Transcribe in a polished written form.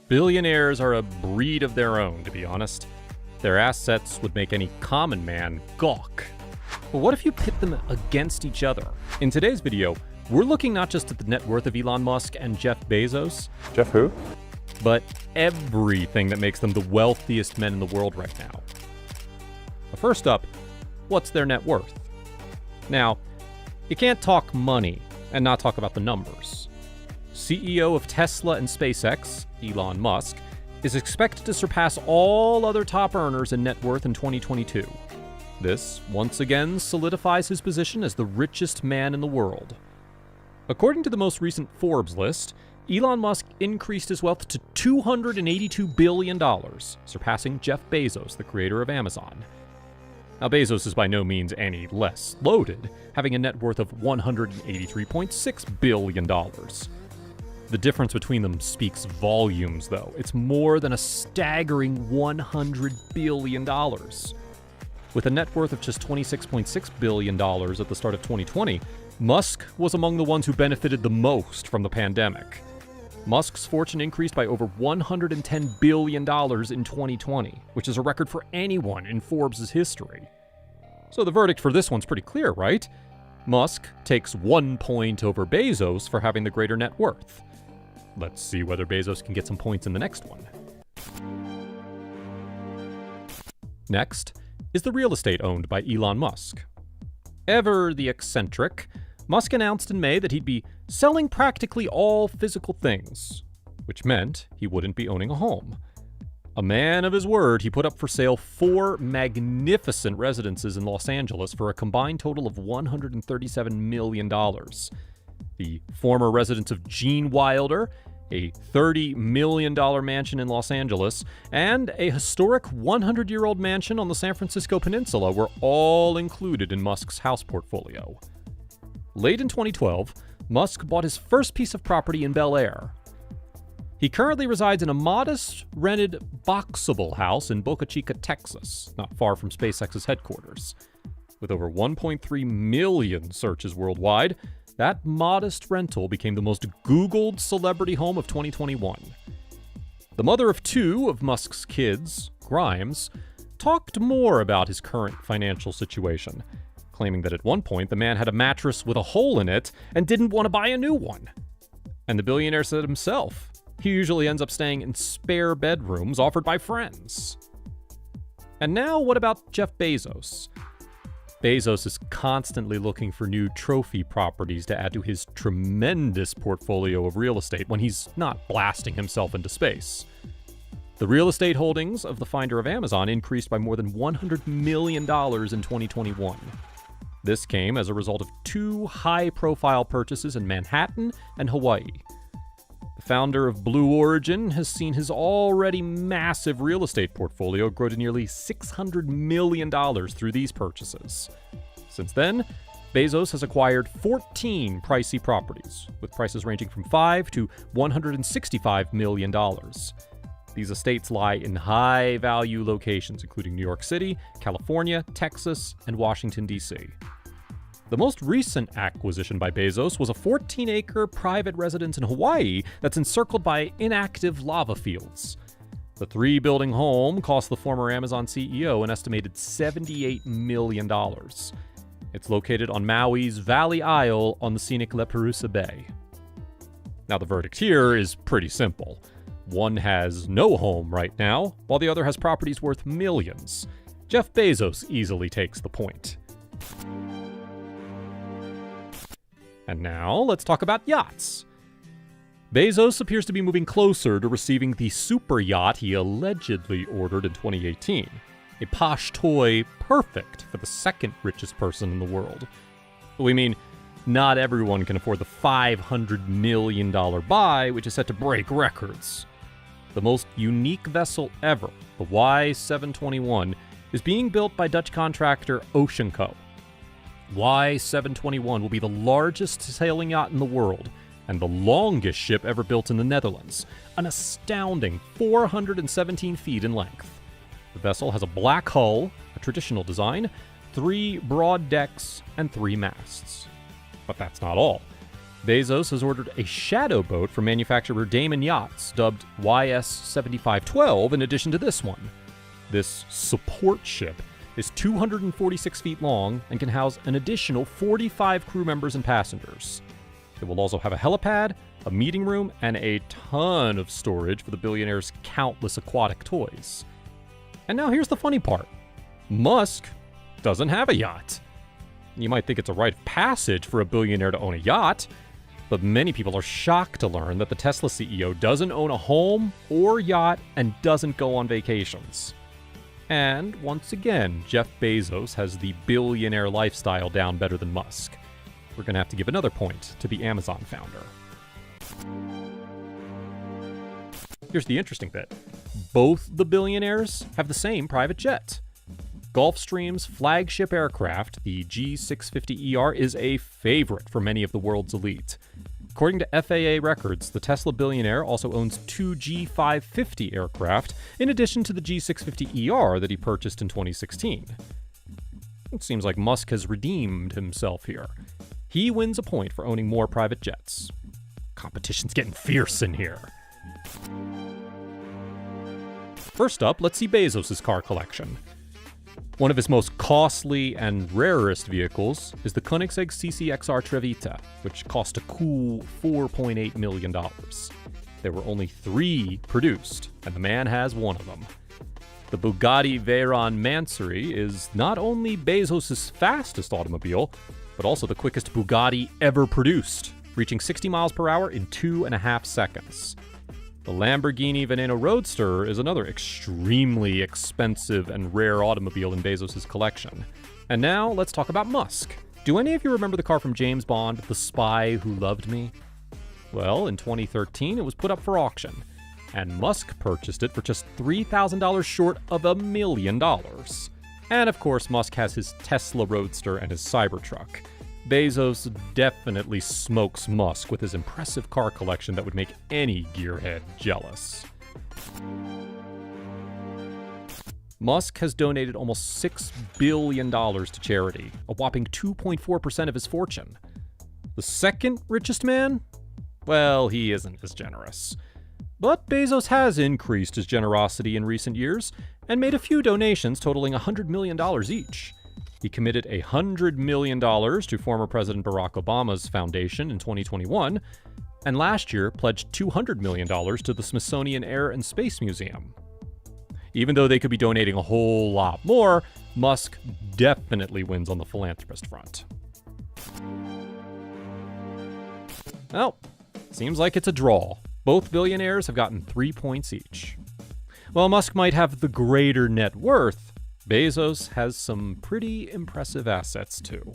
Billionaires are a breed of their own, to be honest. Their assets would make any common man gawk. But what if you pit them against each other? In today's video, we're looking not just at the net worth of Elon Musk and Jeff Bezos. Jeff who? But everything that makes them the wealthiest men in the world right now. But first up, what's their net worth? Now, you can't talk money and not talk about the numbers. CEO of Tesla and SpaceX, Elon Musk, is expected to surpass all other top earners in net worth in 2022. This, once again, solidifies his position as the richest man in the world. According to the most recent Forbes list, Elon Musk increased his wealth to $282 billion, surpassing Jeff Bezos, the creator of Amazon. Now, Bezos is by no means any less loaded, having a net worth of $183.6 billion. The difference between them speaks volumes, though. It's more than a staggering $100 billion. With a net worth of just $26.6 billion at the start of 2020, Musk was among the ones who benefited the most from the pandemic. Musk's fortune increased by over $110 billion in 2020, which is a record for anyone in Forbes' history. So the verdict for this one's pretty clear, right? Musk takes 1 point over Bezos for having the greater net worth. Let's see whether Bezos can get some points in the next one. Next is the real estate owned by Elon Musk. Ever the eccentric, Musk announced in May that he'd be selling practically all physical things, which meant he wouldn't be owning a home. A man of his word, he put up for sale 4 magnificent residences in Los Angeles for a combined total of $137 million. The former residence of Gene Wilder, a $30 million mansion in Los Angeles, and a historic 100-year-old mansion on the San Francisco Peninsula were all included in Musk's house portfolio. Late in 2012, Musk bought his first piece of property in Bel Air. He currently resides in a modest, rented, boxable house in Boca Chica, Texas, not far from SpaceX's headquarters. With over 1.3 million searches worldwide, that modest rental became the most Googled celebrity home of 2021. The mother of 2 of Musk's kids, Grimes, talked more about his current financial situation, claiming that at one point the man had a mattress with a hole in it and didn't want to buy a new one. And the billionaire said himself, he usually ends up staying in spare bedrooms offered by friends. And now what about Jeff Bezos? Bezos is constantly looking for new trophy properties to add to his tremendous portfolio of real estate when he's not blasting himself into space. The real estate holdings of the founder of Amazon increased by more than $100 million in 2021. This came as a result of 2 high-profile purchases in Manhattan and Hawaii. The founder of Blue Origin has seen his already massive real estate portfolio grow to nearly $600 million through these purchases. Since then, Bezos has acquired 14 pricey properties, with prices ranging from $5 to $165 million. These estates lie in high-value locations, including New York City, California, Texas, and Washington, D.C. The most recent acquisition by Bezos was a 14-acre private residence in Hawaii that's encircled by inactive lava fields. The 3-building home cost the former Amazon CEO an estimated $78 million. It's located on Maui's Valley Isle on the scenic La Perouse Bay. Now, the verdict here is pretty simple. One has no home right now, while the other has properties worth millions. Jeff Bezos easily takes the point. And now, let's talk about yachts. Bezos appears to be moving closer to receiving the super yacht he allegedly ordered in 2018. A posh toy perfect for the second richest person in the world. We mean, not everyone can afford the $500 million buy, which is set to break records. The most unique vessel ever, the Y-721, is being built by Dutch contractor Ocean Co. Y-721 will be the largest sailing yacht in the world and the longest ship ever built in the Netherlands, an astounding 417 feet in length. The vessel has a black hull, a traditional design, 3 broad decks, and 3 masts. But that's not all. Bezos has ordered a shadow boat from manufacturer Damon Yachts, dubbed YS-7512, in addition to this one. This support ship is 246 feet long and can house an additional 45 crew members and passengers. It will also have a helipad, a meeting room, and a ton of storage for the billionaire's countless aquatic toys. And now here's the funny part. Musk doesn't have a yacht. You might think it's a rite of passage for a billionaire to own a yacht, but many people are shocked to learn that the Tesla CEO doesn't own a home or yacht and doesn't go on vacations. And once again, Jeff Bezos has the billionaire lifestyle down better than Musk. We're going to have to give another point to the Amazon founder. Here's the interesting bit. Both the billionaires have the same private jet. Gulfstream's flagship aircraft, the G650ER, is a favorite for many of the world's elite. According to FAA records, the Tesla billionaire also owns two G550 aircraft, in addition to the G650ER that he purchased in 2016. It seems like Musk has redeemed himself here. He wins a point for owning more private jets. Competition's getting fierce in here. First up, let's see Bezos' car collection. One of his most costly and rarest vehicles is the Koenigsegg CCXR Trevita, which cost a cool $4.8 million. There were only 3 produced, and the man has one of them. The Bugatti Veyron Mansory is not only Bezos' fastest automobile, but also the quickest Bugatti ever produced, reaching 60 miles per hour in 2.5 seconds. The Lamborghini Veneno Roadster is another extremely expensive and rare automobile in Bezos' collection. And now, let's talk about Musk. Do any of you remember the car from James Bond, The Spy Who Loved Me? Well, in 2013, it was put up for auction, and Musk purchased it for just $3,000 short of $1 million. And of course, Musk has his Tesla Roadster and his Cybertruck. Bezos definitely smokes Musk with his impressive car collection that would make any gearhead jealous. Musk has donated almost $6 billion to charity, a whopping 2.4% of his fortune. The second richest man? Well, he isn't as generous. But Bezos has increased his generosity in recent years and made a few donations totaling $100 million each. He committed $100 million to former President Barack Obama's foundation in 2021, and last year pledged $200 million to the Smithsonian Air and Space Museum. Even though they could be donating a whole lot more, Musk definitely wins on the philanthropist front. Well, seems like it's a draw. Both billionaires have gotten 3 points each. While Musk might have the greater net worth, Bezos has some pretty impressive assets too.